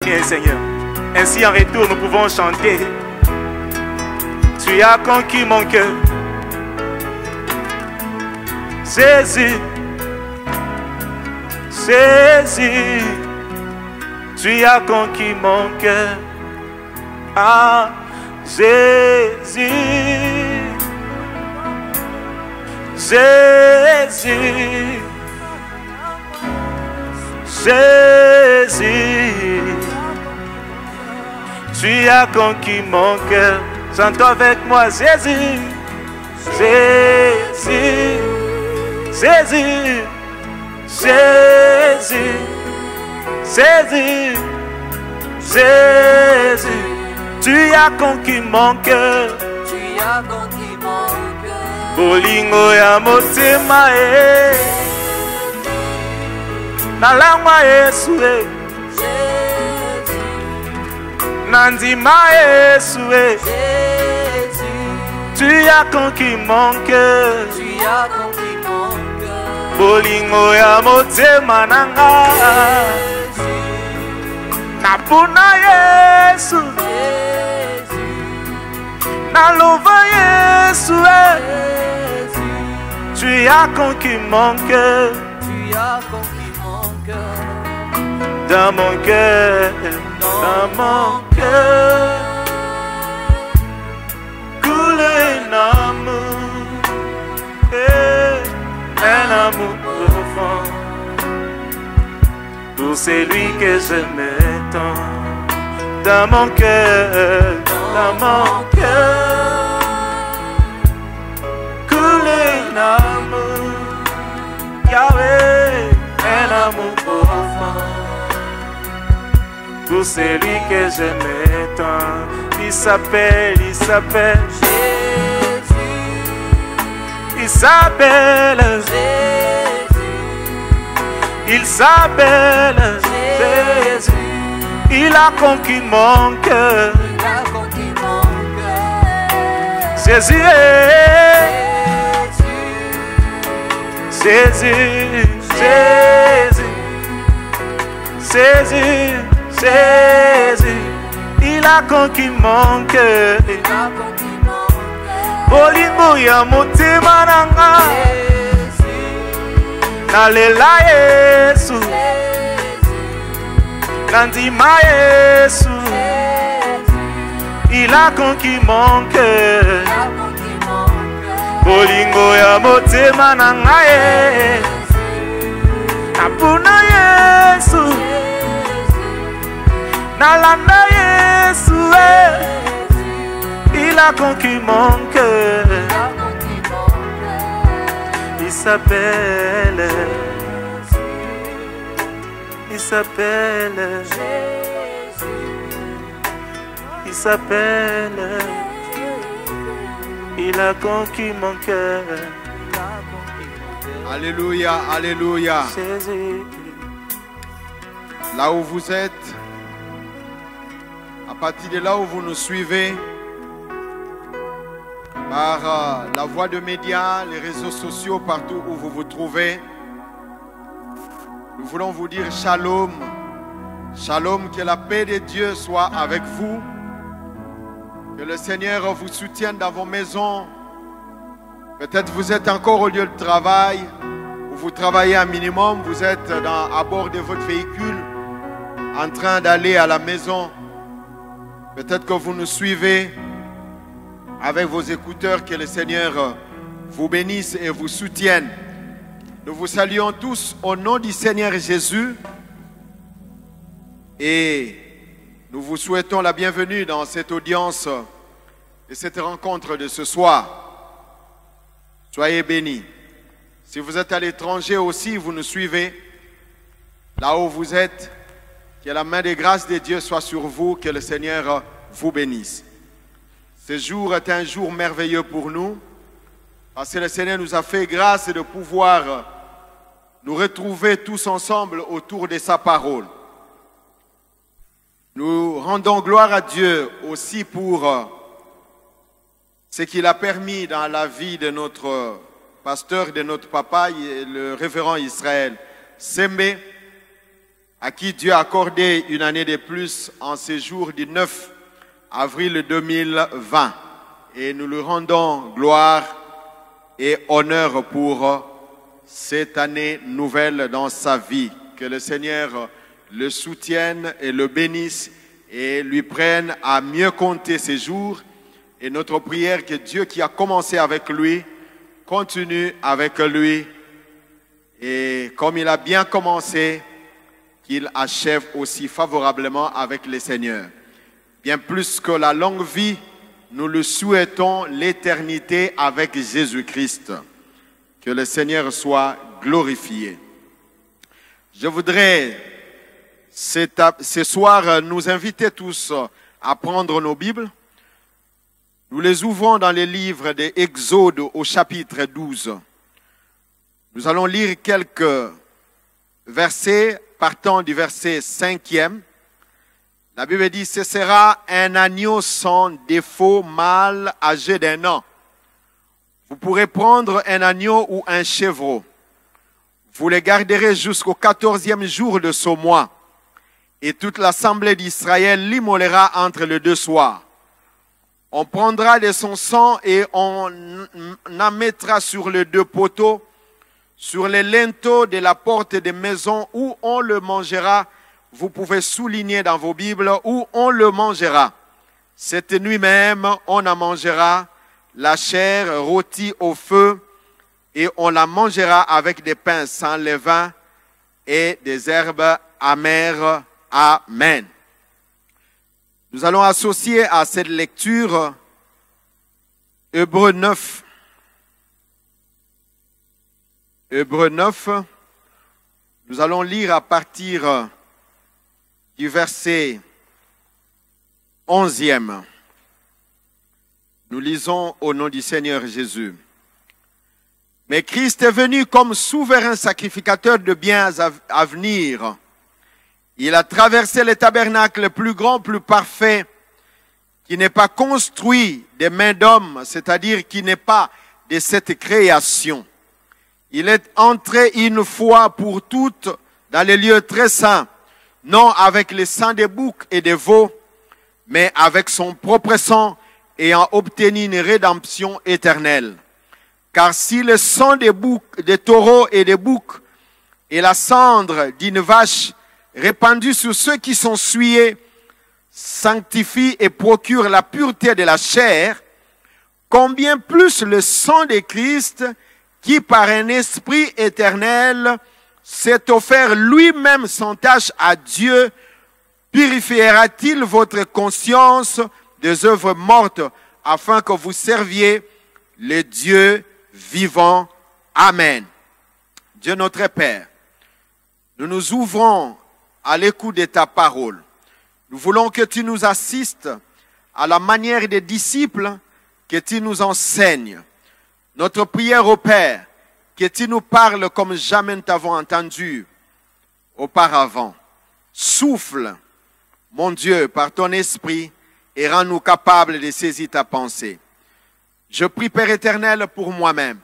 bien, Seigneur. Ainsi, en retour, nous pouvons chanter. Tu as conquis mon cœur. Jésus, Jésus, tu as conquis mon cœur. Ah, Jésus, Jésus, Jésus, tu as conquis mon cœur. Chante avec moi, Jésus, Jésus, Jésus, Jésus, Jésus, Jésus, tu as conquis mon cœur. Tu as conquis mon cœur. Bolingo ya motema nalangwa Yesu nandima Yesu tu as conquis mon cœur. Tu as conquis mon cœur. Bolingo ya motema nanga napuna Yesu nalova Yesu tu as conquis mon cœur. Tu as conquis mon cœur. Dans mon cœur, dans mon cœur, coule un amour profond pour celui que j'aimais tant. Dans mon cœur, dans mon cœur, coule un amour, Yahweh, un amour profond pour celui que j'aimais tant. Il s'appelle Jésus. Il s'appelle Jésus. Il s'appelle Jésus. Il a conquis mon cœur. Il a conquis mon cœur. Jésus est Jésus, Jésus, Jésus, Jésus, il a conquis mon cœur. Il a conquis mon cœur. Bolingo ya motema nanga nalela Yesu nandima Yesu. Il a conquis mon cœur. Bolingo ya motema nanga napuna Yesu nalanda Yesu il a conquis mon cœur. Il s'appelle il s'appelle il s'appelle il a conquis mon cœur. Alléluia, alléluia. Jésus. Là où vous êtes, à partir de là où vous nous suivez, par la voie de médias, les réseaux sociaux, partout où vous vous trouvez, nous voulons vous dire shalom. Shalom, que la paix de Dieu soit avec vous. Que le Seigneur vous soutienne dans vos maisons. Peut-être vous êtes encore au lieu de travail, ou vous travaillez un minimum, vous êtes à bord de votre véhicule, en train d'aller à la maison. Peut-être que vous nous suivez avec vos écouteurs, que le Seigneur vous bénisse et vous soutienne. Nous vous saluons tous au nom du Seigneur Jésus et nous vous souhaitons la bienvenue dans cette audience et cette rencontre de ce soir. Soyez bénis. Si vous êtes à l'étranger aussi, vous nous suivez. Là où vous êtes, que la main de grâce de Dieu soit sur vous, que le Seigneur vous bénisse. Ce jour est un jour merveilleux pour nous, parce que le Seigneur nous a fait grâce de pouvoir nous retrouver tous ensemble autour de sa parole. Nous rendons gloire à Dieu aussi pour ce qu'il a permis dans la vie de notre pasteur, de notre papa, le révérend Israël Sembe, à qui Dieu a accordé une année de plus en ce jour du 9 avril 2020. Et nous lui rendons gloire et honneur pour cette année nouvelle dans sa vie. Que le Seigneur le soutienne et le bénisse et lui prenne à mieux compter ses jours. Et notre prière, que Dieu qui a commencé avec lui, continue avec lui. Et comme il a bien commencé, qu'il achève aussi favorablement avec le Seigneur. Bien plus que la longue vie, nous lui souhaitons l'éternité avec Jésus-Christ. Que le Seigneur soit glorifié. Je voudrais ce soir nous inviter tous à prendre nos Bibles. Nous les ouvrons dans les livres d'Exode au chapitre 12. Nous allons lire quelques versets partant du verset 5e. La Bible dit, ce sera un agneau sans défaut, mâle, âgé d'1 an. Vous pourrez prendre un agneau ou un chèvreau. Vous les garderez jusqu'au 14e jour de ce mois. Et toute l'assemblée d'Israël l'immolera entre les deux soirs. On prendra de son sang et on en mettra sur les deux poteaux, sur les linteaux de la porte des maisons où on le mangera. Vous pouvez souligner dans vos Bibles où on le mangera. Cette nuit même, on en mangera la chair rôtie au feu et on la mangera avec des pains sans levain et des herbes amères. Amen. Nous allons associer à cette lecture Hébreux 9. Hébreux 9. Nous allons lire à partir du verset 11e. Nous lisons au nom du Seigneur Jésus. Mais Christ est venu comme souverain sacrificateur de biens à venir. Il a traversé le tabernacle le plus grand, plus parfait, qui n'est pas construit des mains d'hommes, c'est-à-dire qui n'est pas de cette création. Il est entré une fois pour toutes dans les lieux très saints, non avec le sang des boucs et des veaux, mais avec son propre sang, ayant obtenu une rédemption éternelle. Car si le sang des boucs, des taureaux et des boucs et la cendre d'une vache répandue sur ceux qui sont souillés sanctifie et procure la pureté de la chair, combien plus le sang de Christ, qui par un esprit éternel s'est offert lui-même sans tâche à Dieu, purifiera-t-il votre conscience des œuvres mortes afin que vous serviez le Dieu vivant. Amen. Dieu notre Père, nous nous ouvrons à l'écoute de ta parole. Nous voulons que tu nous assistes à la manière des disciples, que tu nous enseignes. Notre prière au Père, que tu nous parles comme jamais nous t'avons entendu auparavant. Souffle, mon Dieu, par ton esprit et rends-nous capables de saisir ta pensée. Je prie, Père éternel, pour moi-même.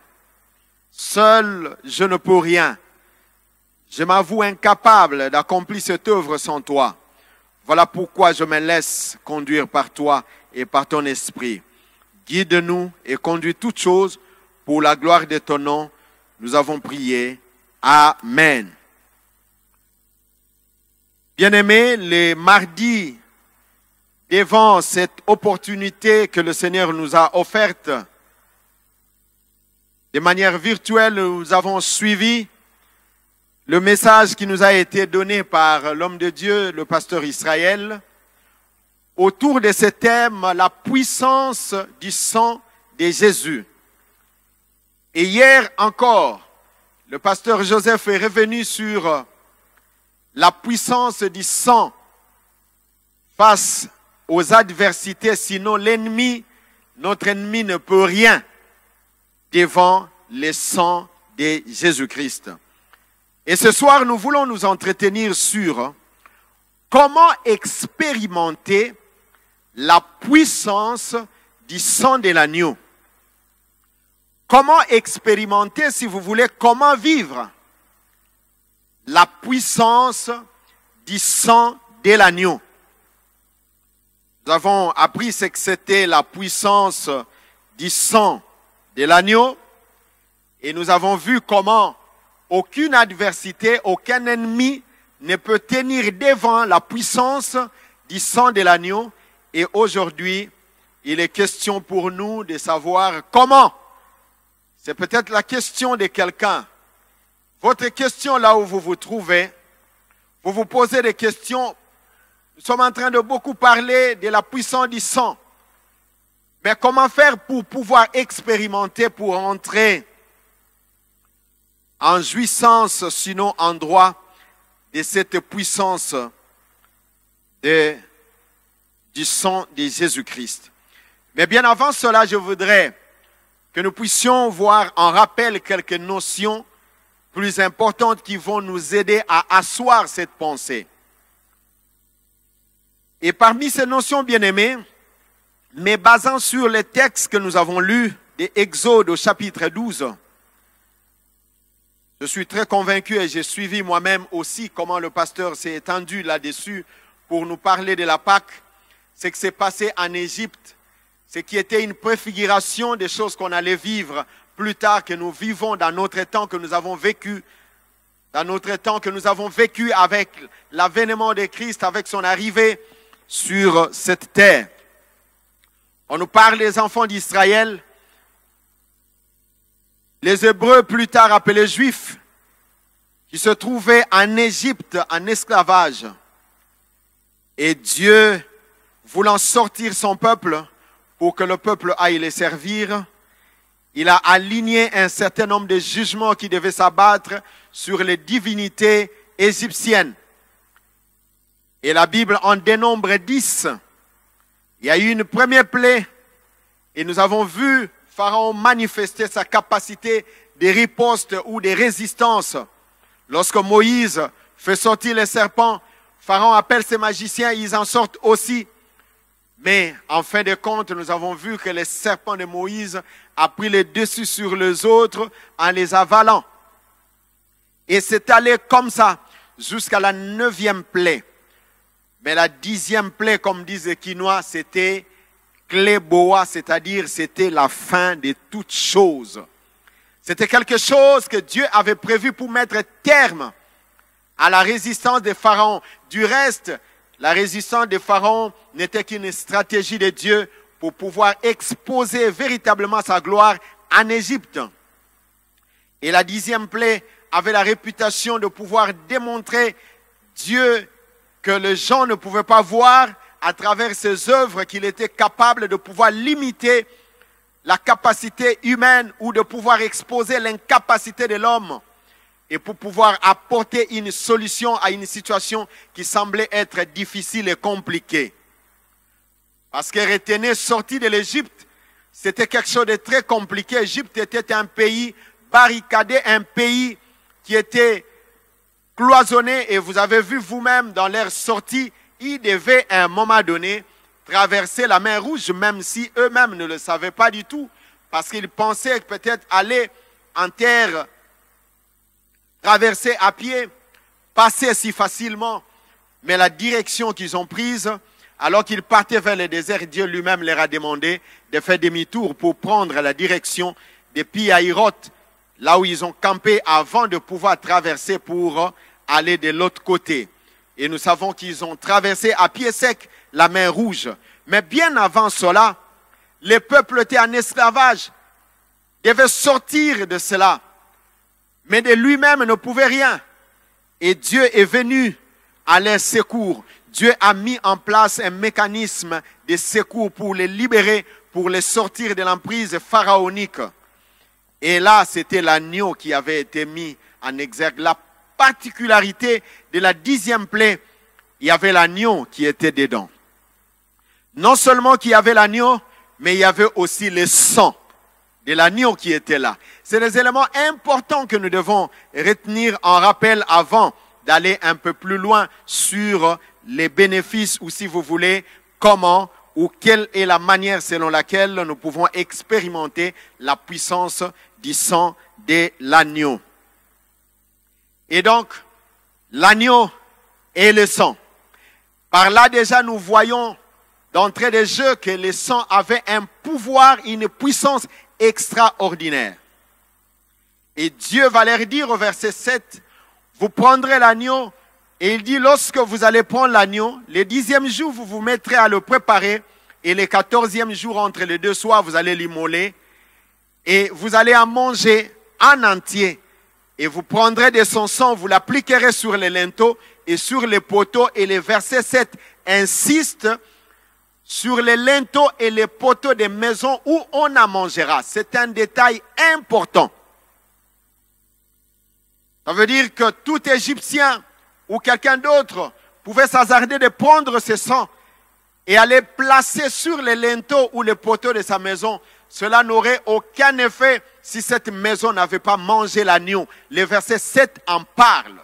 Seul, je ne peux rien. Je m'avoue incapable d'accomplir cette œuvre sans toi. Voilà pourquoi je me laisse conduire par toi et par ton esprit. Guide-nous et conduis toutes choses pour la gloire de ton nom. Nous avons prié. Amen. Bien-aimés, les mardis, devant cette opportunité que le Seigneur nous a offerte, de manière virtuelle, nous avons suivi le message qui nous a été donné par l'homme de Dieu, le pasteur Israël, autour de ce thème, la puissance du sang de Jésus. Et hier encore, le pasteur Joseph est revenu sur la puissance du sang face aux adversités, sinon l'ennemi, notre ennemi ne peut rien devant le sang de Jésus-Christ. Et ce soir, nous voulons nous entretenir sur comment expérimenter la puissance du sang de l'agneau. Comment expérimenter, si vous voulez, comment vivre la puissance du sang de l'agneau. Nous avons appris ce que c'était la puissance du sang de l'agneau. Et nous avons vu comment aucune adversité, aucun ennemi ne peut tenir devant la puissance du sang de l'agneau. Et aujourd'hui, il est question pour nous de savoir comment. C'est peut-être la question de quelqu'un. Votre question là où vous vous trouvez, vous vous posez des questions. Nous sommes en train de beaucoup parler de la puissance du sang. Mais comment faire pour pouvoir expérimenter, pour entrer en jouissance, sinon en droit, de cette puissance du sang de Jésus-Christ. Mais bien avant cela, je voudrais que nous puissions voir en rappel quelques notions plus importantes qui vont nous aider à asseoir cette pensée. Et parmi ces notions bien-aimées, mais basant sur les textes que nous avons lus de Exode au chapitre 12, je suis très convaincu et j'ai suivi moi-même aussi comment le pasteur s'est étendu là-dessus pour nous parler de la Pâque, ce qui s'est passé en Égypte, ce qui était une préfiguration des choses qu'on allait vivre plus tard, que nous vivons dans notre temps, que nous avons vécu, dans notre temps que nous avons vécu avec l'avènement de Christ, avec son arrivée sur cette terre. On nous parle des enfants d'Israël, les Hébreux plus tard appelés Juifs, qui se trouvaient en Égypte en esclavage. Et Dieu, voulant sortir son peuple pour que le peuple aille les servir, il a aligné un certain nombre de jugements qui devaient s'abattre sur les divinités égyptiennes. Et la Bible en dénombre 10. Il y a eu une première plaie et nous avons vu Pharaon manifester sa capacité de riposte ou de résistance. Lorsque Moïse fait sortir les serpents, Pharaon appelle ses magiciens, ils en sortent aussi. Mais en fin de compte, nous avons vu que les serpents de Moïse a pris le dessus sur les autres en les avalant. Et c'est allé comme ça jusqu'à la 9e plaie. Mais la 10e plaie, comme disent les Quinois, c'était Kléboa, c'est-à-dire c'était la fin de toutes choses. C'était quelque chose que Dieu avait prévu pour mettre terme à la résistance des pharaons. Du reste, la résistance des pharaons n'était qu'une stratégie de Dieu pour pouvoir exposer véritablement sa gloire en Égypte. Et la 10e plaie avait la réputation de pouvoir démontrer Dieu que les gens ne pouvaient pas voir à travers ses œuvres, qu'il était capable de pouvoir limiter la capacité humaine ou de pouvoir exposer l'incapacité de l'homme et pour pouvoir apporter une solution à une situation qui semblait être difficile et compliquée. Parce que retenez, sorti de l'Égypte, c'était quelque chose de très compliqué. L'Égypte était un pays barricadé, un pays qui était cloisonné, et vous avez vu vous-même dans leur sortie, ils devaient à un moment donné traverser la mer Rouge, même si eux-mêmes ne le savaient pas du tout, parce qu'ils pensaient peut-être aller en terre, traverser à pied, passer si facilement. Mais la direction qu'ils ont prise, alors qu'ils partaient vers le désert, Dieu lui-même leur a demandé de faire demi-tour pour prendre la direction de Pi-Hahiroth, là où ils ont campé avant de pouvoir traverser pour aller de l'autre côté. Et nous savons qu'ils ont traversé à pied sec la mer Rouge. Mais bien avant cela, les peuples étaient en esclavage, devaient sortir de cela. Mais de lui-même ne pouvait rien. Et Dieu est venu à leur secours. Dieu a mis en place un mécanisme de secours pour les libérer, pour les sortir de l'emprise pharaonique. Et là, c'était l'agneau qui avait été mis en exergue. La particularité de la 10e plaie, il y avait l'agneau qui était dedans. Non seulement qu'il y avait l'agneau, mais il y avait aussi le sang de l'agneau qui était là. C'est des éléments importants que nous devons retenir en rappel avant d'aller un peu plus loin sur les bénéfices, ou si vous voulez, comment ou quelle est la manière selon laquelle nous pouvons expérimenter la puissance du sang de l'agneau. Et donc, l'agneau et le sang. Par là déjà, nous voyons d'entrée de jeu que le sang avait un pouvoir, une puissance extraordinaire. Et Dieu va leur dire au verset 7, vous prendrez l'agneau, et il dit, lorsque vous allez prendre l'agneau, le 10e jour, vous vous mettrez à le préparer, et le 14e jour, entre les deux soirs, vous allez l'immoler, et vous allez en manger en entier, et vous prendrez de son sang, vous l'appliquerez sur les linteaux et sur les poteaux, et le verset 7 insiste sur les linteaux et les poteaux des maisons où on en mangera. C'est un détail important. Ça veut dire que tout Égyptien ou quelqu'un d'autre pouvait s'hasarder de prendre ce sang et aller placer sur les linteaux ou les poteaux de sa maison. Cela n'aurait aucun effet si cette maison n'avait pas mangé l'agneau. Le verset 7 en parle.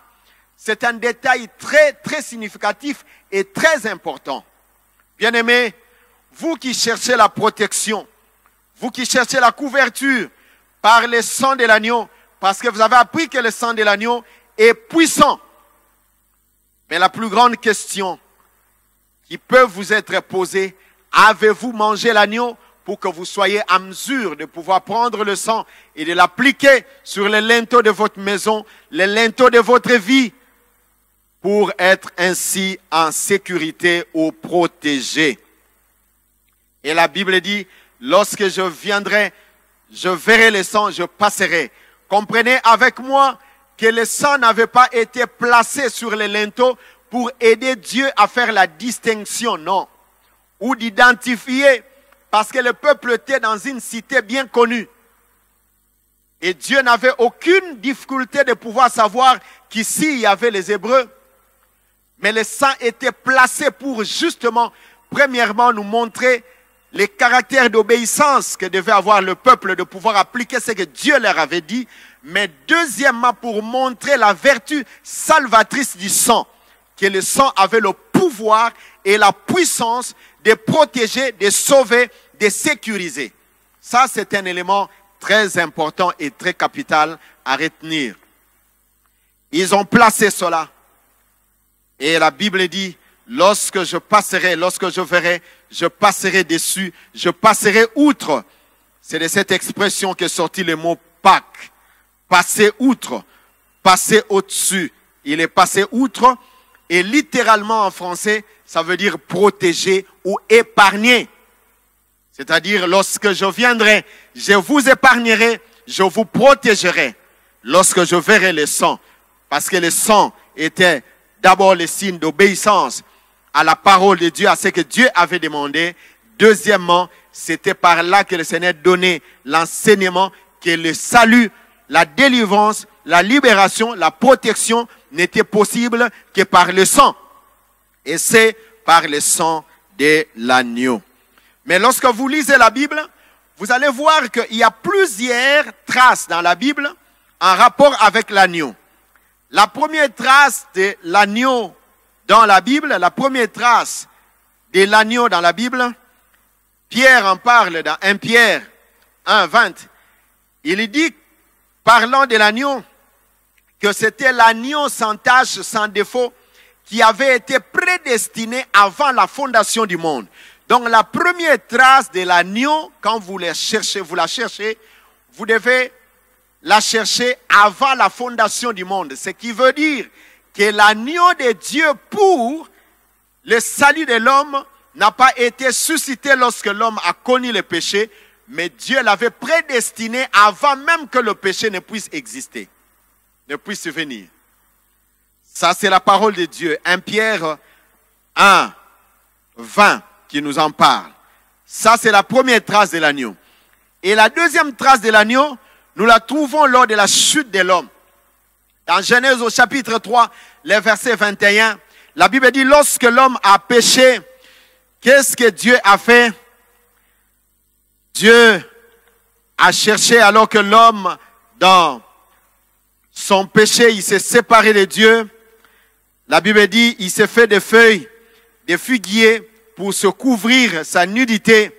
C'est un détail très, très significatif et très important. Bien-aimés, vous qui cherchez la protection, vous qui cherchez la couverture par le sang de l'agneau, parce que vous avez appris que le sang de l'agneau est puissant. Mais la plus grande question qui peut vous être posée, avez-vous mangé l'agneau pour que vous soyez en mesure de pouvoir prendre le sang et de l'appliquer sur les linteaux de votre maison, les linteaux de votre vie, pour être ainsi en sécurité ou protégé. Et la Bible dit, lorsque je viendrai, je verrai le sang, je passerai. Comprenez avec moi que le sang n'avait pas été placé sur les linteaux pour aider Dieu à faire la distinction, non. Ou d'identifier, parce que le peuple était dans une cité bien connue. Et Dieu n'avait aucune difficulté de pouvoir savoir qu'ici il y avait les Hébreux. Mais le sang était placé pour justement, premièrement, nous montrer les caractères d'obéissance que devait avoir le peuple, de pouvoir appliquer ce que Dieu leur avait dit. Mais deuxièmement, pour montrer la vertu salvatrice du sang, que le sang avait le pouvoir et la puissance de protéger, de sauver, de sécuriser. Ça, c'est un élément très important et très capital à retenir. Ils ont placé cela. Et la Bible dit, lorsque je passerai, lorsque je verrai, je passerai dessus, je passerai outre. C'est de cette expression qu'est sorti le mot Pâques. Passer outre, passer au-dessus. Il est passé outre et littéralement en français, ça veut dire protéger ou épargner. C'est-à-dire, lorsque je viendrai, je vous épargnerai, je vous protégerai. Lorsque je verrai le sang, parce que le sang était d'abord le signe d'obéissance à la parole de Dieu, à ce que Dieu avait demandé. Deuxièmement, c'était par là que le Seigneur donnait l'enseignement que le salut, la délivrance, la libération, la protection n'était possible que par le sang. Et c'est par le sang de l'agneau. Mais lorsque vous lisez la Bible, vous allez voir qu'il y a plusieurs traces dans la Bible en rapport avec l'agneau. La première trace de l'agneau dans la Bible, la première trace de l'agneau dans la Bible, Pierre en parle dans 1 Pierre 1, 20. Il dit, parlant de l'agneau, que c'était l'agneau sans tache, sans défaut, qui avait été prédestiné avant la fondation du monde. Donc la première trace de l'agneau, quand vous la cherchez, vous devez la chercher avant la fondation du monde. Ce qui veut dire que l'agneau de Dieu pour le salut de l'homme n'a pas été suscité lorsque l'homme a connu le péché, mais Dieu l'avait prédestiné avant même que le péché ne puisse exister, ne puisse venir. Ça, c'est la parole de Dieu. 1 Pierre 1, 20 qui nous en parle. Ça, c'est la première trace de l'agneau. Et la deuxième trace de l'agneau, nous la trouvons lors de la chute de l'homme. Dans Genèse au chapitre 3, le verset 21, la Bible dit, lorsque l'homme a péché, qu'est-ce que Dieu a fait? Dieu a cherché, alors que l'homme, dans son péché, il s'est séparé de Dieu. La Bible dit, il s'est fait des feuilles, des figuiers, pour se couvrir sa nudité.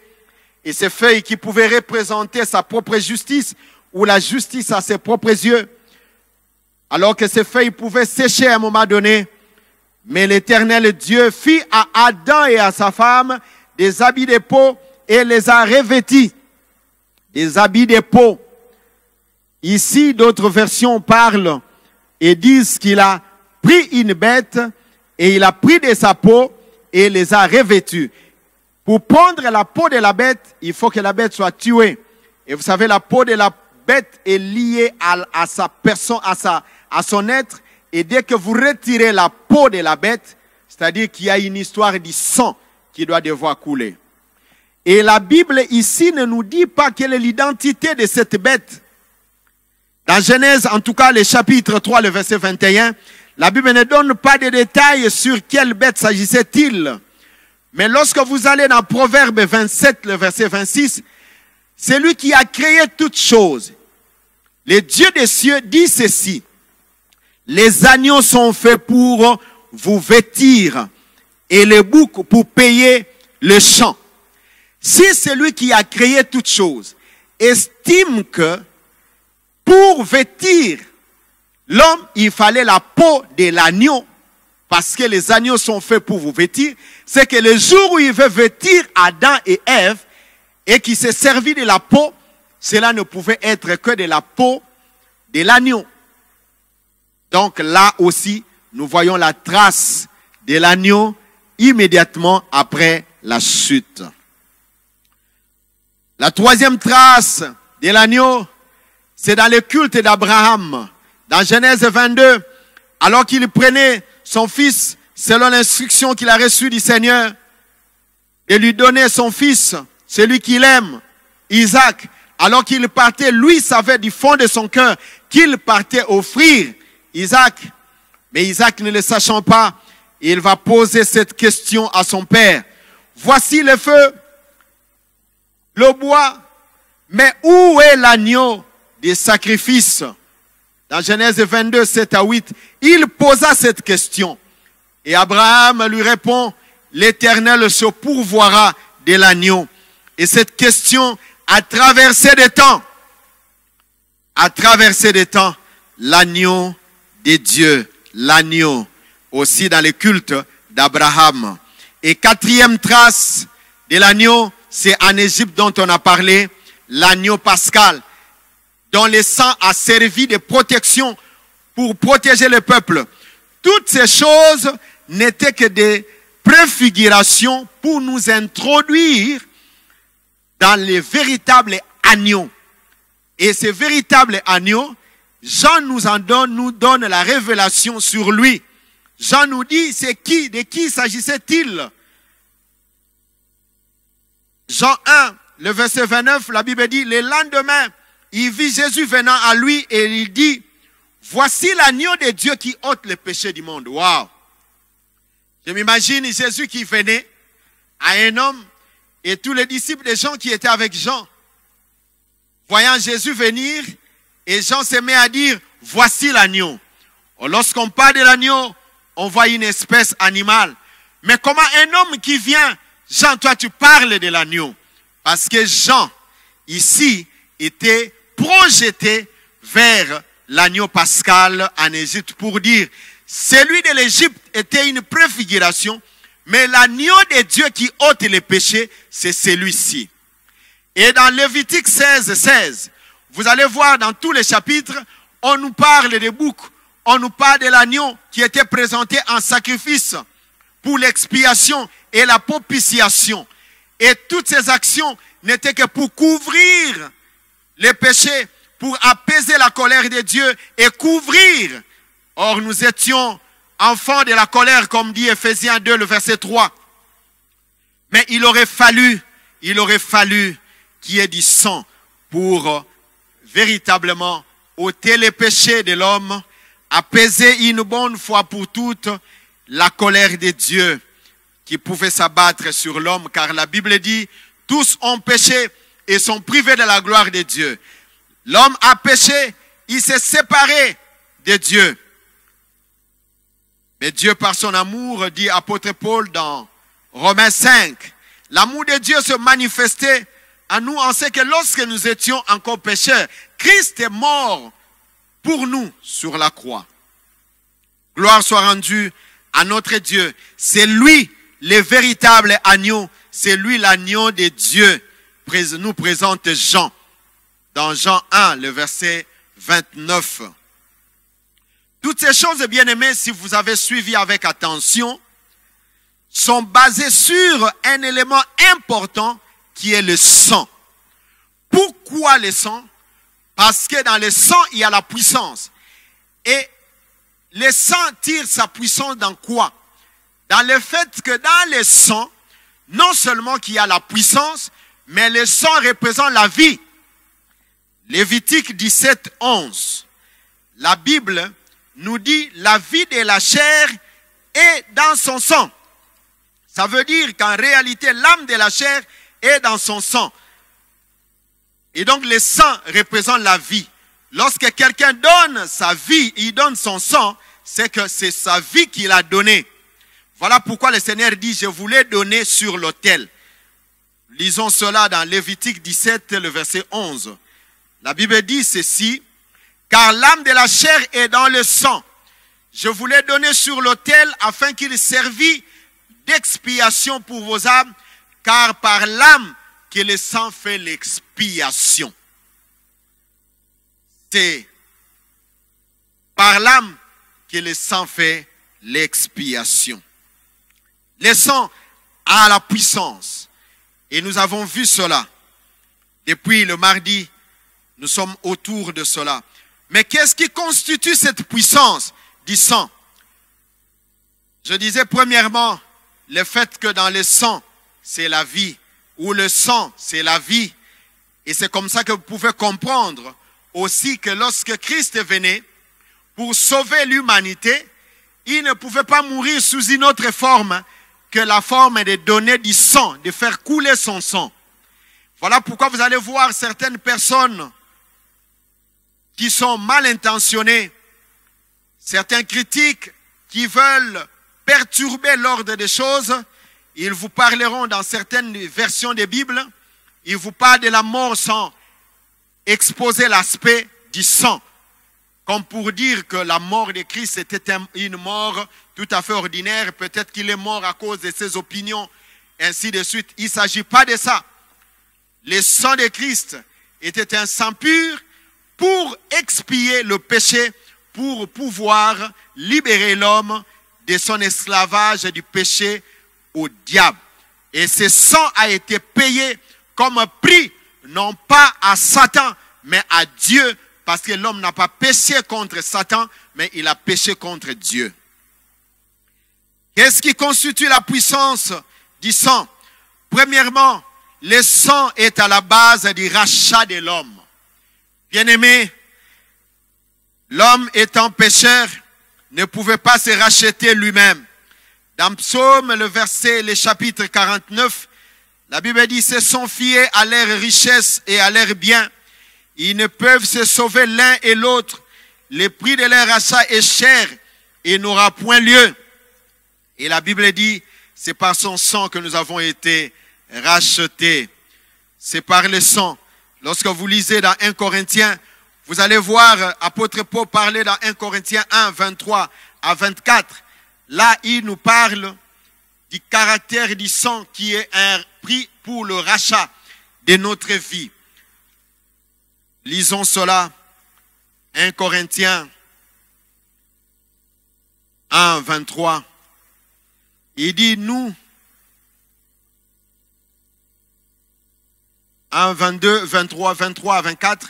Et ces feuilles qui pouvaient représenter sa propre justice, ou la justice à ses propres yeux. Alors que ces feuilles pouvaient sécher à un moment donné, Mais l'Éternel Dieu fit à Adam et à sa femme des habits de peau et les a revêtis. Des habits de peau. Ici, d'autres versions parlent et disent qu'il a pris une bête et il a pris de sa peau et les a revêtus. Pour prendre la peau de la bête, il faut que la bête soit tuée. Et vous savez, la peau de la bête est liée à sa personne, à son être. Et dès que vous retirez la peau de la bête, c'est-à-dire qu'il y a une histoire du sang qui doit devoir couler. Et la Bible ici ne nous dit pas quelle est l'identité de cette bête. Dans Genèse, en tout cas, le chapitre 3, le verset 21, la Bible ne donne pas de détails sur quelle bête s'agissait-il. Mais lorsque vous allez dans Proverbe 27, le verset 26, c'est lui qui a créé toutes choses. Le Dieu des cieux dit ceci. Les agneaux sont faits pour vous vêtir et les boucs pour payer le champ. Si celui qui a créé toutes choses estime que pour vêtir l'homme, il fallait la peau de l'agneau, parce que les agneaux sont faits pour vous vêtir, c'est que le jour où il veut vêtir Adam et Ève, et qui s'est servi de la peau, cela ne pouvait être que de la peau de l'agneau. Donc là aussi, nous voyons la trace de l'agneau immédiatement après la chute. La troisième trace de l'agneau, c'est dans le culte d'Abraham. Dans Genèse 22, alors qu'il prenait son fils, selon l'instruction qu'il a reçue du Seigneur, de lui donner son fils, celui qu'il aime, Isaac, alors qu'il partait, lui savait du fond de son cœur qu'il partait offrir Isaac. Mais Isaac, ne le sachant pas, il va poser cette question à son père. Voici le feu, le bois, mais où est l'agneau des sacrifices? Dans Genèse 22, 7 à 8, il posa cette question. Et Abraham lui répond, l'Éternel se pourvoira de l'agneau. Et cette question a traversé des temps. A traversé des temps, l'agneau de Dieu. L'agneau aussi dans le culte d'Abraham. Et quatrième trace de l'agneau, c'est en Égypte dont on a parlé, l'agneau pascal, dont le sang a servi de protection pour protéger le peuple. Toutes ces choses n'étaient que des préfigurations pour nous introduire dans les véritables agneaux. Et ces véritables agneaux, Jean nous donne la révélation sur lui. Jean nous dit, c'est qui, de qui s'agissait-il? Jean 1, le verset 29, la Bible dit, le lendemain, il vit Jésus venant à lui et il dit, voici l'agneau de Dieu qui ôte les péchés du monde. Waouh! Je m'imagine Jésus qui venait à un homme et tous les disciples de Jean qui étaient avec Jean. Voyant Jésus venir, et Jean se met à dire, voici l'agneau. Lorsqu'on parle de l'agneau, on voit une espèce animale. Mais comment un homme qui vient, Jean, toi tu parles de l'agneau? Parce que Jean, ici, était projeté vers l'agneau pascal en Égypte pour dire, celui de l'Égypte était une préfiguration, mais l'agneau de Dieu qui ôte les péchés, c'est celui-ci. Et dans Lévitique 16, 16, vous allez voir dans tous les chapitres, on nous parle des boucs, on nous parle de l'agneau qui était présenté en sacrifice pour l'expiation et la propitiation. Et toutes ces actions n'étaient que pour couvrir les péchés, pour apaiser la colère de Dieu et couvrir. Or, nous étions enfants de la colère, comme dit Ephésiens 2, le verset 3. Mais il aurait fallu qu'il y ait du sang pour véritablement ôter les péchés de l'homme, apaiser une bonne fois pour toutes la colère de Dieu qui pouvait s'abattre sur l'homme, car la Bible dit, tous ont péché et sont privés de la gloire de Dieu. L'homme a péché, il s'est séparé de Dieu. Mais Dieu, par son amour, dit apôtre Paul dans Romains 5, l'amour de Dieu se manifestait à nous en ce que lorsque nous étions encore pécheurs, Christ est mort pour nous sur la croix. Gloire soit rendue à notre Dieu. C'est lui le véritable agneau. C'est lui l'agneau de Dieu, nous présente Jean. Dans Jean 1, le verset 29. Toutes ces choses, bien-aimés, si vous avez suivi avec attention, sont basées sur un élément important qui est le sang. Pourquoi le sang? Parce que dans le sang, il y a la puissance. Et le sang tire sa puissance dans quoi? Dans le fait que dans le sang, non seulement qu'il y a la puissance, mais le sang représente la vie. Lévitique 17, 11. La Bible nous dit la vie de la chair est dans son sang. Ça veut dire qu'en réalité, l'âme de la chair est dans son sang. Et donc le sang représente la vie. Lorsque quelqu'un donne sa vie, il donne son sang, c'est que c'est sa vie qu'il a donnée. Voilà pourquoi le Seigneur dit, je vous l'ai donné sur l'autel. Lisons cela dans Lévitique 17, le verset 11. La Bible dit ceci, car l'âme de la chair est dans le sang. Je vous l'ai donné sur l'autel afin qu'il servît d'expiation pour vos âmes, car par l'âme que le sang fait l'expiation. C'est par l'âme que le sang fait l'expiation. Le sang a la puissance. Et nous avons vu cela. Depuis le mardi, nous sommes autour de cela. Mais qu'est-ce qui constitue cette puissance du sang? Je disais premièrement, le fait que dans le sang, c'est la vie. Ou le sang, c'est la vie. Et c'est comme ça que vous pouvez comprendre aussi que lorsque Christ venait pour sauver l'humanité, il ne pouvait pas mourir sous une autre forme que la forme de donner du sang, de faire couler son sang. Voilà pourquoi vous allez voir certaines personnes qui sont mal intentionnées, certains critiques qui veulent perturber l'ordre des choses. Ils vous parleront dans certaines versions des Bibles, ils vous parlent de la mort sans exposer l'aspect du sang. Comme pour dire que la mort de Christ était une mort tout à fait ordinaire. Peut-être qu'il est mort à cause de ses opinions, ainsi de suite. Il ne s'agit pas de ça. Le sang de Christ était un sang pur pour expier le péché, pour pouvoir libérer l'homme de son esclavage du péché au diable. Et ce sang a été payé comme prix, non pas à Satan, mais à Dieu, parce que l'homme n'a pas péché contre Satan, mais il a péché contre Dieu. Qu'est-ce qui constitue la puissance du sang? Premièrement, le sang est à la base du rachat de l'homme. Bien-aimé, l'homme étant pécheur, ne pouvait pas se racheter lui-même. Dans Psaume, le chapitre 49, la Bible dit, se sont fiés à leur richesse et à leur bien. Ils ne peuvent se sauver l'un et l'autre. Le prix de leur rachat est cher et n'aura point lieu. Et la Bible dit, c'est par son sang que nous avons été rachetés. C'est par le sang. Lorsque vous lisez dans 1 Corinthiens, vous allez voir apôtre Paul parler dans 1 Corinthiens 1, 23 à 24. Là, il nous parle du caractère du sang qui est un prix pour le rachat de notre vie. Lisons cela. 1 Corinthiens 1, 23. Il dit, nous, 1, 22, 23, 23 à 24,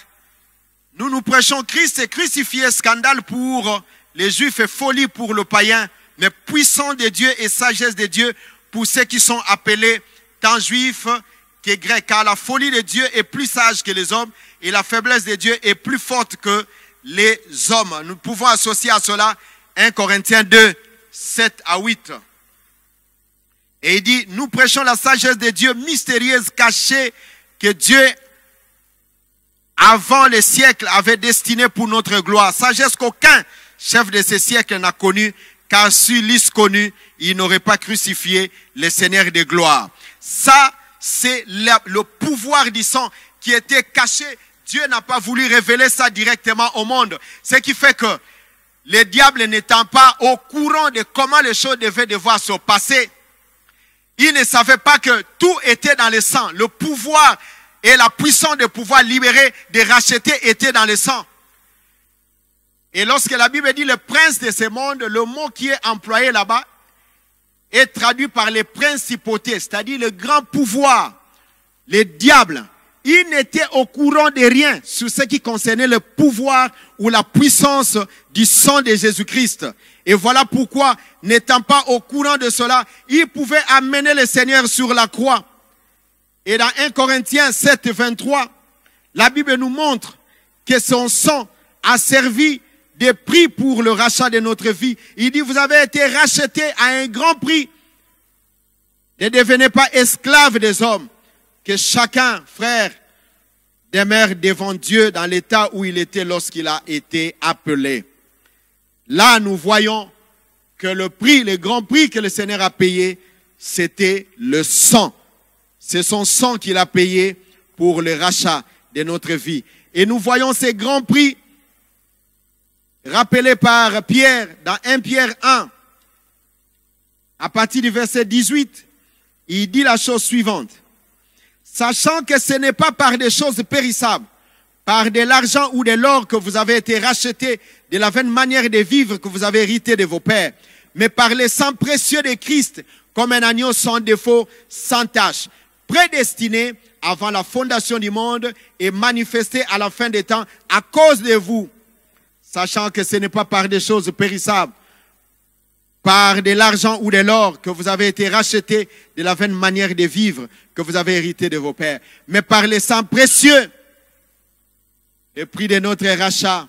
nous prêchons Christ et crucifié, scandale pour les Juifs et folie pour le païen, mais puissant de Dieu et sagesse de Dieu pour ceux qui sont appelés tant Juifs que Grecs. Car la folie de Dieu est plus sage que les hommes et la faiblesse de Dieu est plus forte que les hommes. Nous pouvons associer à cela 1 Corinthiens 2, 7 à 8. Et il dit, nous prêchons la sagesse de Dieu mystérieuse, cachée, que Dieu, avant les siècles, avait destinée pour notre gloire. Sagesse qu'aucun chef de ces siècles n'a connue, car s'il l'eût connu, il n'aurait pas crucifié le Seigneur de gloire. Ça, c'est le pouvoir du sang qui était caché. Dieu n'a pas voulu révéler ça directement au monde. Ce qui fait que le diable n'étant pas au courant de comment les choses devaient devoir se passer, il ne savait pas que tout était dans le sang. Le pouvoir et la puissance de pouvoir libérer, de racheter était dans le sang. Et lorsque la Bible dit le prince de ce monde, le mot qui est employé là-bas est traduit par les principautés, c'est-à-dire le grand pouvoir, les diables. Il n'était au courant de rien sur ce qui concernait le pouvoir ou la puissance du sang de Jésus-Christ. Et voilà pourquoi, n'étant pas au courant de cela, il pouvait amener le Seigneur sur la croix. Et dans 1 Corinthiens 7, 23, la Bible nous montre que son sang a servi de prix pour le rachat de notre vie. Il dit, vous avez été rachetés à un grand prix. Ne devenez pas esclaves des hommes. Que chacun, frère, demeure devant Dieu dans l'état où il était lorsqu'il a été appelé. Là, nous voyons que le prix, le grand prix que le Seigneur a payé, c'était le sang. C'est son sang qu'il a payé pour le rachat de notre vie. Et nous voyons ces grands prix rappelés par Pierre dans 1 Pierre 1. À partir du verset 18, il dit la chose suivante. Sachant que ce n'est pas par des choses périssables, par de l'argent ou de l'or que vous avez été rachetés de la vaine manière de vivre que vous avez hérité de vos pères, mais par le sang précieux de Christ, comme un agneau sans défaut, sans tache, prédestiné avant la fondation du monde et manifesté à la fin des temps à cause de vous, sachant que ce n'est pas par des choses périssables, par de l'argent ou de l'or que vous avez été rachetés de la vaine manière de vivre que vous avez hérité de vos pères, mais par le sang précieux. Le prix de notre rachat,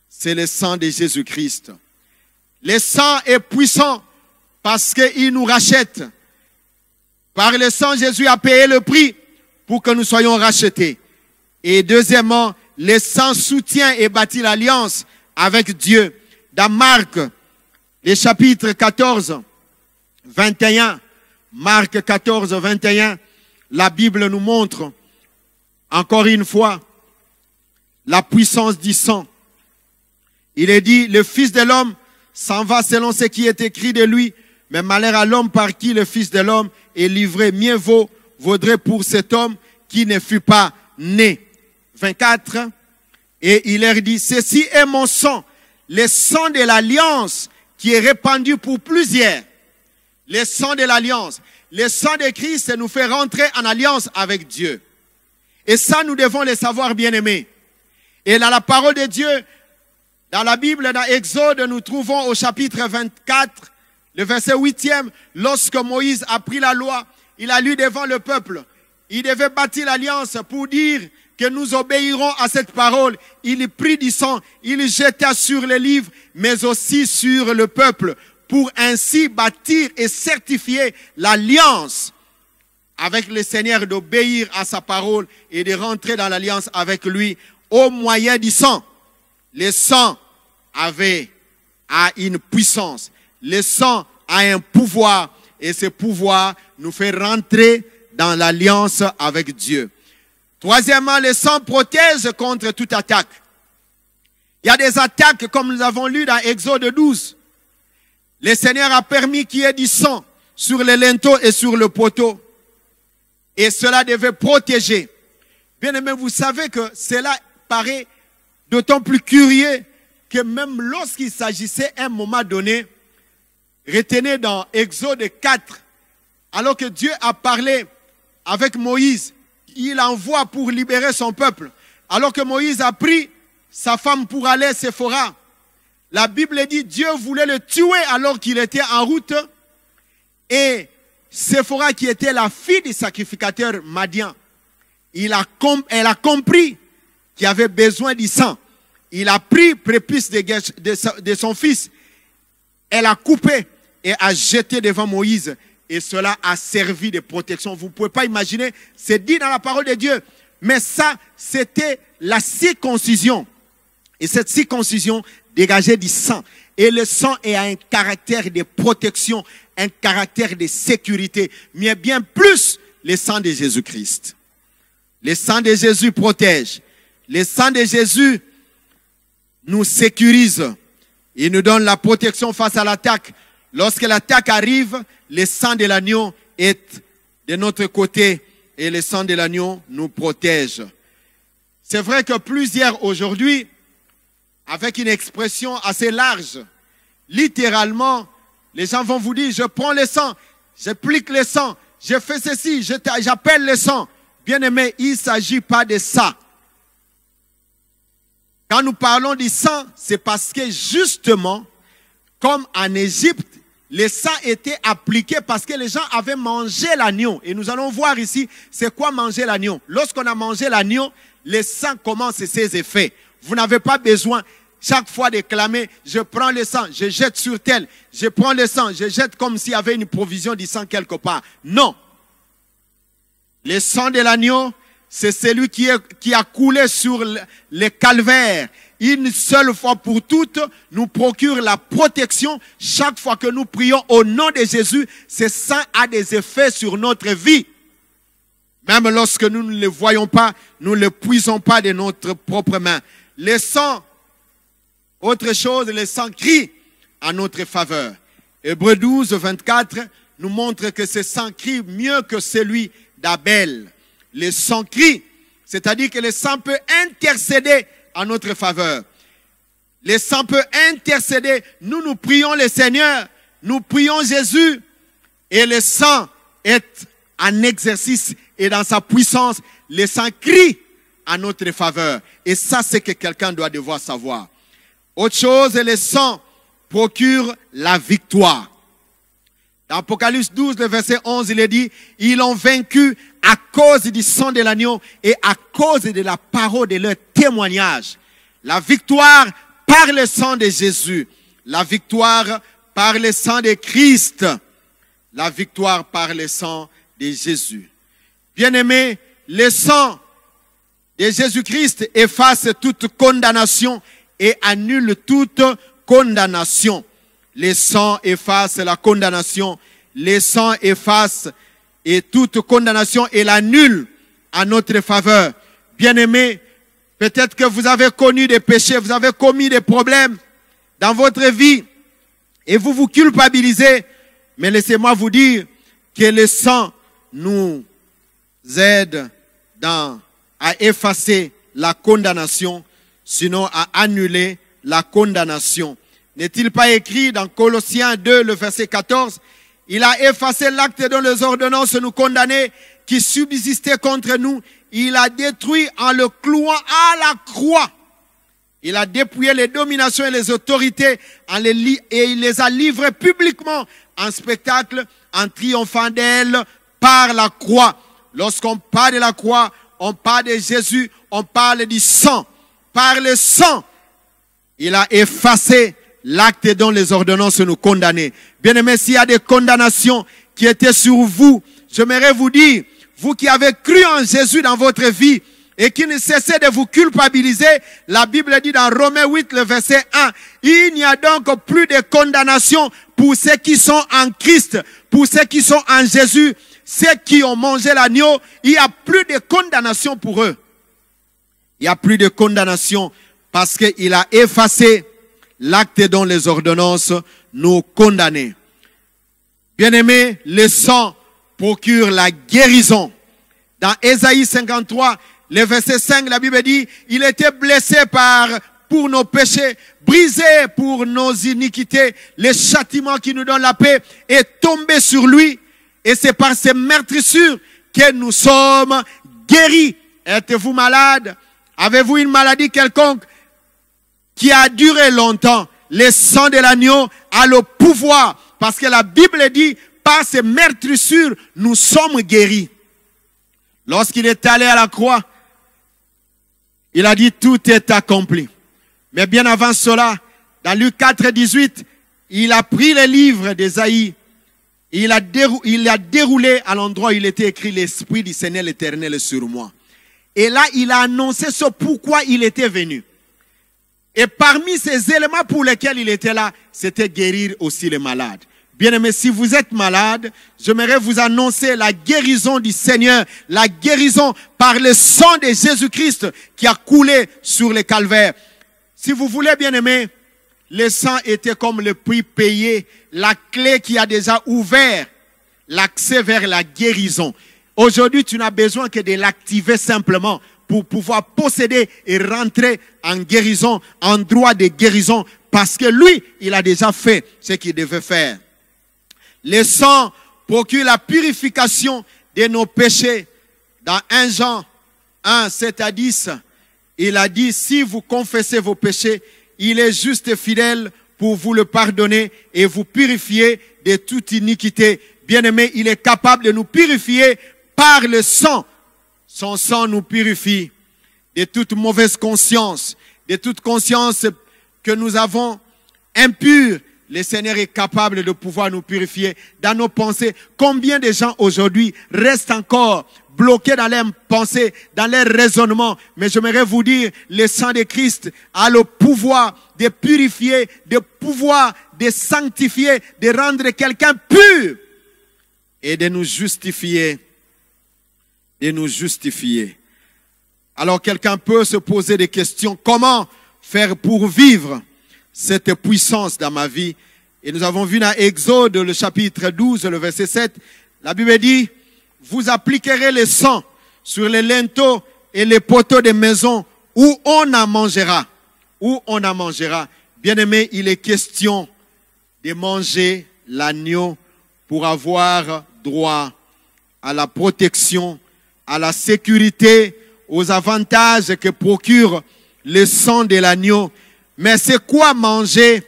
c'est le sang de Jésus-Christ. Le sang est puissant parce qu'il nous rachète. Par le sang, Jésus a payé le prix pour que nous soyons rachetés. Et deuxièmement, le sang soutient et bâtit l'alliance avec Dieu. Dans Marc, le chapitre 14, 21, Marc 14, 21, la Bible nous montre encore une fois la puissance du sang. Il est dit, le Fils de l'homme s'en va selon ce qui est écrit de lui, mais malheur à l'homme par qui le Fils de l'homme est livré. Mieux vaudrait pour cet homme qui ne fut pas né. 24, et il leur dit, ceci est mon sang, le sang de l'alliance qui est répandu pour plusieurs. Le sang de l'alliance. Le sang de Christ nous fait rentrer en alliance avec Dieu. Et ça, nous devons le savoir, bien-aimés. Et dans la parole de Dieu, dans la Bible, dans Exode, nous trouvons au chapitre 24, le verset 8e, lorsque Moïse a pris la loi, il a lu devant le peuple. Il devait bâtir l'alliance pour dire que nous obéirons à cette parole. Il prit du sang, il jeta sur les livres, mais aussi sur le peuple, pour ainsi bâtir et certifier l'alliance avec le Seigneur, d'obéir à sa parole et de rentrer dans l'alliance avec lui au moyen du sang. Le sang a une puissance. Le sang a un pouvoir et ce pouvoir nous fait rentrer dans l'alliance avec Dieu. Troisièmement, le sang protège contre toute attaque. Il y a des attaques comme nous avons lu dans Exode 12. Le Seigneur a permis qu'il y ait du sang sur les linteaux et sur le poteau. Et cela devait protéger. Bien aimé, vous savez que cela paraît d'autant plus curieux que même lorsqu'il s'agissait à un moment donné, retenez dans Exode 4, alors que Dieu a parlé avec Moïse, il envoie pour libérer son peuple. Alors que Moïse a pris sa femme pour aller à Séphora, la Bible dit Dieu voulait le tuer alors qu'il était en route. Et Séphora, qui était la fille du sacrificateur Madian, elle a compris qu'il avait besoin du sang. Il a pris prépuce de son fils. Elle a coupé et a jeté devant Moïse. Et cela a servi de protection. Vous ne pouvez pas imaginer, c'est dit dans la parole de Dieu. Mais ça, c'était la circoncision. Et cette circoncision dégageait du sang. Et le sang a un caractère de protection, un caractère de sécurité. Mais bien plus, le sang de Jésus-Christ. Le sang de Jésus protège. Le sang de Jésus nous sécurise. Il nous donne la protection face à l'attaque. Lorsque l'attaque arrive, le sang de l'agneau est de notre côté et le sang de l'agneau nous protège. C'est vrai que plusieurs aujourd'hui, avec une expression assez large, littéralement, les gens vont vous dire, je prends le sang, j'applique le sang, je fais ceci, j'appelle le sang. Bien aimé, il ne s'agit pas de ça. Quand nous parlons du sang, c'est parce que justement, comme en Égypte, le sang était appliqué parce que les gens avaient mangé l'agneau. Et nous allons voir ici, c'est quoi manger l'agneau. Lorsqu'on a mangé l'agneau, le sang commence ses effets. Vous n'avez pas besoin chaque fois de clamer, je prends le sang, je jette sur tel, je prends le sang, je jette comme s'il y avait une provision du sang quelque part. Non. Le sang de l'agneau, c'est celui qui a coulé sur le calvaire. Une seule fois pour toutes, nous procure la protection. Chaque fois que nous prions au nom de Jésus, ce sang a des effets sur notre vie. Même lorsque nous ne le voyons pas, nous ne le puisons pas de notre propre main. Le sang, autre chose, le sang crie en notre faveur. Hébreux 12, 24 nous montre que ce sang crie mieux que celui d'Abel. Le sang crie, c'est-à-dire que le sang peut intercéder en notre faveur. Le sang peut intercéder. Nous prions le Seigneur, nous prions Jésus, et le sang est en exercice et dans sa puissance. Le sang crie en notre faveur. Et ça, c'est que quelqu'un doit devoir savoir. Autre chose, le sang procure la victoire. Dans Apocalypse 12, le verset 11, il est dit, ils ont vaincu à cause du sang de l'agneau et à cause de la parole de leur témoignage. La victoire par le sang de Jésus. La victoire par le sang de Christ. La victoire par le sang de Jésus. Bien-aimés, le sang de Jésus-Christ efface toute condamnation et annule toute condamnation. Le sang efface la condamnation. Le sang efface et toute condamnation et l'annule en notre faveur. Bien-aimés, peut-être que vous avez connu des péchés, vous avez commis des problèmes dans votre vie et vous vous culpabilisez. Mais laissez-moi vous dire que le sang nous aide à effacer la condamnation, sinon à annuler la condamnation. N'est-il pas écrit dans Colossiens 2, le verset 14, il a effacé l'acte dont les ordonnances nous condamnaient, qui subsistaient contre nous. Il a détruit en le clouant à la croix. Il a dépouillé les dominations et les autorités et il les a livrées publiquement en spectacle, en triomphant d'elles par la croix. Lorsqu'on parle de la croix, on parle de Jésus, on parle du sang. Par le sang, il a effacé l'acte dont les ordonnances nous condamnaient. Bien-aimés, s'il y a des condamnations qui étaient sur vous, j'aimerais vous dire, vous qui avez cru en Jésus dans votre vie et qui ne cessez de vous culpabiliser, la Bible dit dans Romains 8, le verset 1, il n'y a donc plus de condamnation pour ceux qui sont en Christ, pour ceux qui sont en Jésus, ceux qui ont mangé l'agneau, il n'y a plus de condamnation pour eux. Il n'y a plus de condamnation parce qu'il a effacé l'acte dont les ordonnances nous condamnaient. Bien-aimés, le sang procure la guérison. Dans Ésaïe 53, le verset 5, la Bible dit, il était blessé pour nos péchés, brisé pour nos iniquités. Le châtiment qui nous donne la paix est tombé sur lui. Et c'est par ces meurtrissures que nous sommes guéris. Êtes-vous malade? Avez-vous une maladie quelconque qui a duré longtemps? Le sang de l'agneau a le pouvoir. Parce que la Bible dit, par ces meurtrissures, nous sommes guéris. Lorsqu'il est allé à la croix, il a dit, tout est accompli. Mais bien avant cela, dans Luc 4, 18, il a pris le livre d'Ésaïe. Il a déroulé à l'endroit où il était écrit, l'Esprit du Seigneur l'Éternel est sur moi. Et là, il a annoncé ce pourquoi il était venu. Et parmi ces éléments pour lesquels il était là, c'était guérir aussi les malades. Bien-aimés, si vous êtes malade, j'aimerais vous annoncer la guérison du Seigneur, la guérison par le sang de Jésus-Christ qui a coulé sur le calvaire. Si vous voulez, bien-aimés, le sang était comme le prix payé, la clé qui a déjà ouvert l'accès vers la guérison. Aujourd'hui, tu n'as besoin que de l'activer simplement pour pouvoir posséder et rentrer en guérison, en droit de guérison, parce que lui, il a déjà fait ce qu'il devait faire. Le sang procure la purification de nos péchés. Dans 1 Jean 1, 7 à 10, il a dit, si vous confessez vos péchés, il est juste et fidèle pour vous le pardonner et vous purifier de toute iniquité. Bien-aimé, il est capable de nous purifier par le sang. Son sang nous purifie de toute mauvaise conscience, de toute conscience que nous avons impure. Le Seigneur est capable de pouvoir nous purifier dans nos pensées. Combien de gens aujourd'hui restent encore bloqués dans leurs pensées, dans leurs raisonnements? Mais j'aimerais vous dire, le sang de Christ a le pouvoir de purifier, de pouvoir de sanctifier, de rendre quelqu'un pur et de nous justifier. De nous justifier. Alors quelqu'un peut se poser des questions. Comment faire pour vivre cette puissance dans ma vie? Et nous avons vu dans Exode, le chapitre 12, le verset 7, la Bible dit, vous appliquerez le sang sur les linteaux et les poteaux des maisons où on en mangera. Où on en mangera. Bien-aimé, il est question de manger l'agneau pour avoir droit à la protection, à la sécurité, aux avantages que procure le sang de l'agneau. Mais c'est quoi manger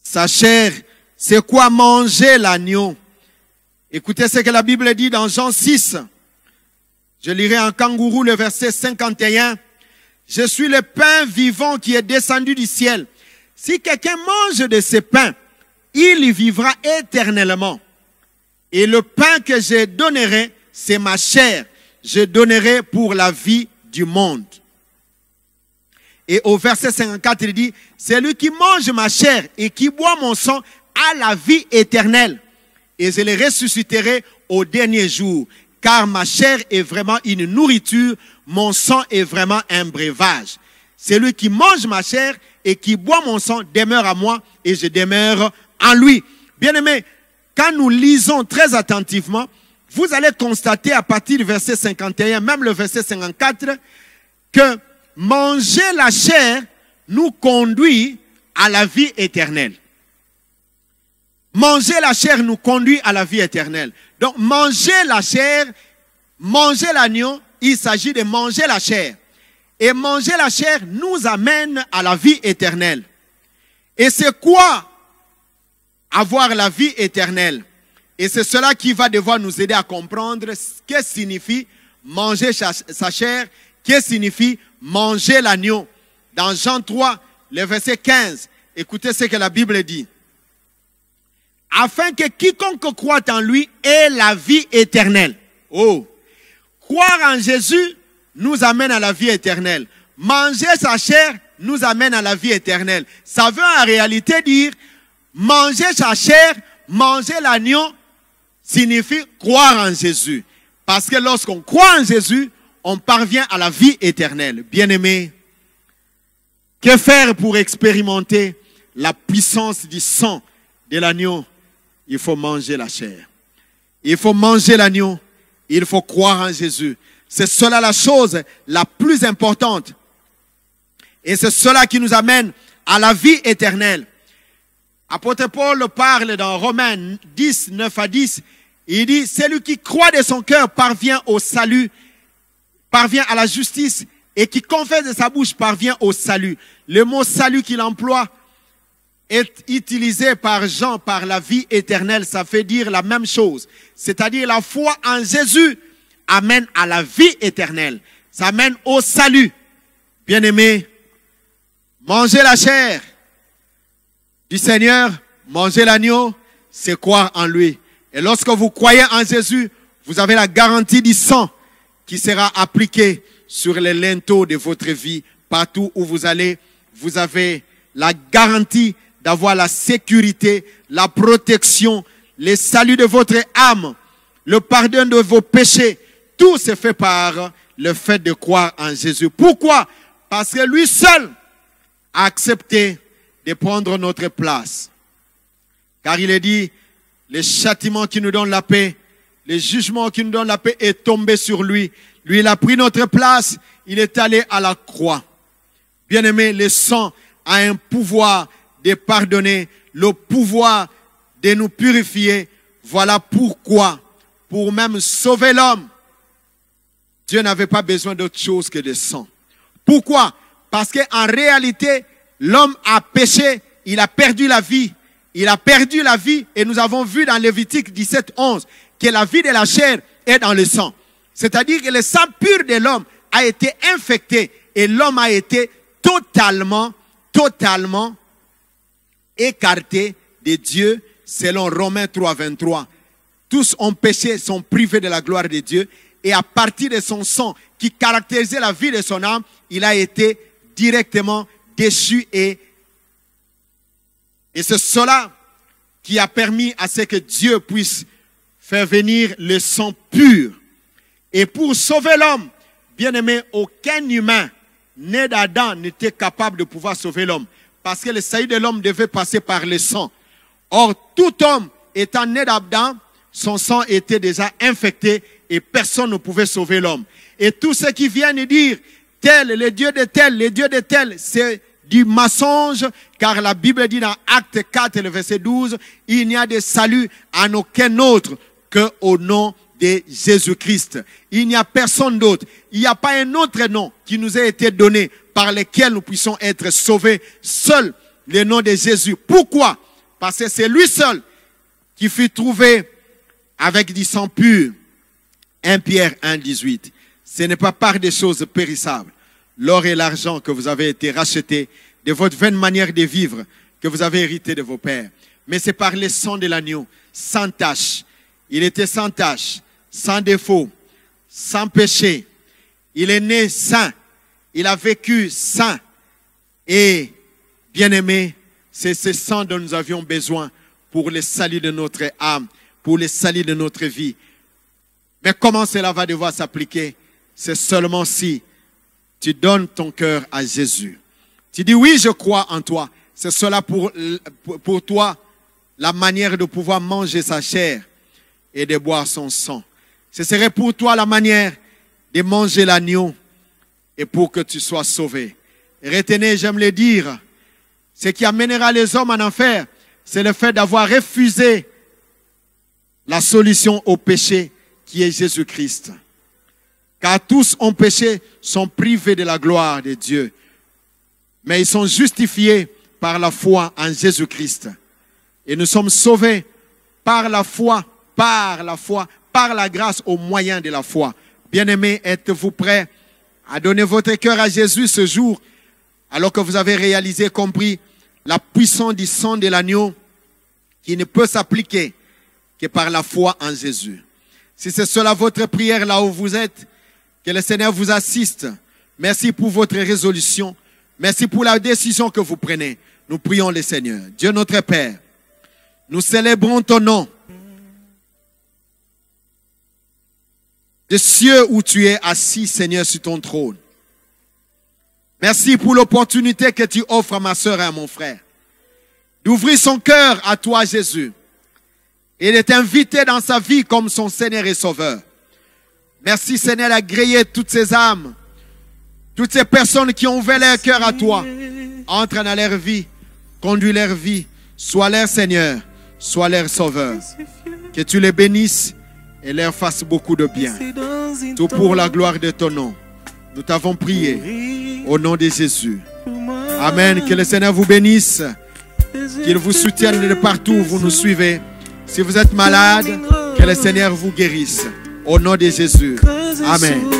sa chair? C'est quoi manger l'agneau? Écoutez ce que la Bible dit dans Jean 6. Je lirai en kangourou le verset 51. Je suis le pain vivant qui est descendu du ciel. Si quelqu'un mange de ce pain, il y vivra éternellement. Et le pain que je donnerai, c'est ma chair. Je donnerai pour la vie du monde. Et au verset 54, il dit, celui qui mange ma chair et qui boit mon sang a la vie éternelle. Et je les ressusciterai au dernier jour. Car ma chair est vraiment une nourriture, mon sang est vraiment un breuvage. Celui qui mange ma chair et qui boit mon sang demeure à moi et je demeure en lui. Bien-aimés, quand nous lisons très attentivement, vous allez constater à partir du verset 51, même le verset 54, que manger la chair nous conduit à la vie éternelle. Manger la chair nous conduit à la vie éternelle. Donc manger la chair, manger l'agneau, il s'agit de manger la chair. Et manger la chair nous amène à la vie éternelle. Et c'est quoi avoir la vie éternelle? Et c'est cela qui va devoir nous aider à comprendre ce que signifie manger sa chair, ce que signifie manger l'agneau. Dans Jean 3, le verset 15, écoutez ce que la Bible dit. Afin que quiconque croit en lui ait la vie éternelle. Oh! Croire en Jésus nous amène à la vie éternelle. Manger sa chair nous amène à la vie éternelle. Ça veut en réalité dire, manger sa chair, manger l'agneau, signifie croire en Jésus. Parce que lorsqu'on croit en Jésus, on parvient à la vie éternelle. Bien-aimés, que faire pour expérimenter la puissance du sang de l'agneau? Il faut manger la chair. Il faut manger l'agneau. Il faut croire en Jésus. C'est cela la chose la plus importante. Et c'est cela qui nous amène à la vie éternelle. Apôtre Paul parle dans Romains 10, 9 à 10. Il dit, celui qui croit de son cœur parvient au salut, parvient à la justice, et qui confesse de sa bouche parvient au salut. Le mot salut qu'il emploie est utilisé par Jean, par la vie éternelle, ça fait dire la même chose. C'est-à-dire la foi en Jésus amène à la vie éternelle. Ça amène au salut. Bien-aimés, manger la chair du Seigneur, manger l'agneau, c'est croire en lui. Et lorsque vous croyez en Jésus, vous avez la garantie du sang qui sera appliqué sur les linteaux de votre vie. Partout où vous allez, vous avez la garantie d'avoir la sécurité, la protection, le salut de votre âme, le pardon de vos péchés. Tout se fait par le fait de croire en Jésus. Pourquoi? Parce que lui seul a accepté de prendre notre place. Car il est dit, le châtiment qui nous donne la paix, le jugement qui nous donne la paix est tombé sur lui. Lui, il a pris notre place, il est allé à la croix. Bien-aimé, le sang a un pouvoir de pardonner, le pouvoir de nous purifier. Voilà pourquoi, pour même sauver l'homme, Dieu n'avait pas besoin d'autre chose que de sang. Pourquoi? Parce qu'en réalité, l'homme a péché, il a perdu la vie. Il a perdu la vie et nous avons vu dans Lévitique 17:11 que la vie de la chair est dans le sang. C'est-à-dire que le sang pur de l'homme a été infecté et l'homme a été totalement écarté de Dieu selon Romains 3:23. Tous ont péché, sont privés de la gloire de Dieu et à partir de son sang qui caractérisait la vie de son âme, il a été directement déchu et c'est cela qui a permis à ce que Dieu puisse faire venir le sang pur. Et pour sauver l'homme, bien aimé, aucun humain né d'Adam n'était capable de pouvoir sauver l'homme. Parce que le salut de l'homme devait passer par le sang. Or, tout homme étant né d'Adam, son sang était déjà infecté et personne ne pouvait sauver l'homme. Et tous ceux qui viennent dire, tel, le Dieu de tel, c'est du mensonge, car la Bible dit dans Acte 4, le verset 12, il n'y a de salut en aucun autre qu'au nom de Jésus-Christ. Il n'y a personne d'autre. Il n'y a pas un autre nom qui nous a été donné par lequel nous puissions être sauvés. Seul le nom de Jésus. Pourquoi? Parce que c'est lui seul qui fut trouvé avec du sang pur. 1 Pierre 1,18. Ce n'est pas par des choses périssables, l'or et l'argent que vous avez été rachetés, de votre vaine manière de vivre que vous avez hérité de vos pères. Mais c'est par le sang de l'agneau, sans tache. Il était sans tache, sans défaut, sans péché. Il est né saint. Il a vécu saint. Et, bien-aimé, c'est ce sang dont nous avions besoin pour le salut de notre âme, pour le salut de notre vie. Mais comment cela va devoir s'appliquer? C'est seulement si tu donnes ton cœur à Jésus. Tu dis oui, je crois en toi. C'est cela pour toi la manière de pouvoir manger sa chair et de boire son sang. Ce serait pour toi la manière de manger l'agneau et pour que tu sois sauvé. Retenez, j'aime le dire, ce qui amènera les hommes en enfer, c'est le fait d'avoir refusé la solution au péché qui est Jésus-Christ. Car tous ont péché, sont privés de la gloire de Dieu. Mais ils sont justifiés par la foi en Jésus-Christ. Et nous sommes sauvés par la foi, par la grâce au moyen de la foi. Bien-aimés, êtes-vous prêts à donner votre cœur à Jésus ce jour, alors que vous avez réalisé, compris la puissance du sang de l'agneau qui ne peut s'appliquer que par la foi en Jésus. Si c'est cela votre prière là où vous êtes, que le Seigneur vous assiste. Merci pour votre résolution. Merci pour la décision que vous prenez. Nous prions le Seigneur. Dieu notre Père, nous célébrons ton nom. Des cieux où tu es assis, Seigneur, sur ton trône. Merci pour l'opportunité que tu offres à ma sœur et à mon frère d'ouvrir son cœur à toi, Jésus, et de t'inviter dans sa vie comme son Seigneur et Sauveur. Merci, Seigneur, d'agréer toutes ces âmes, toutes ces personnes qui ont ouvert leur cœur à toi. Entre dans leur vie, conduis leur vie, sois leur Seigneur, sois leur Sauveur. Que tu les bénisses et leur fasses beaucoup de bien. Tout pour la gloire de ton nom. Nous t'avons prié au nom de Jésus. Amen. Que le Seigneur vous bénisse, qu'il vous soutienne de partout où vous nous suivez. Si vous êtes malade, que le Seigneur vous guérisse. Au nom de Jésus. Amen.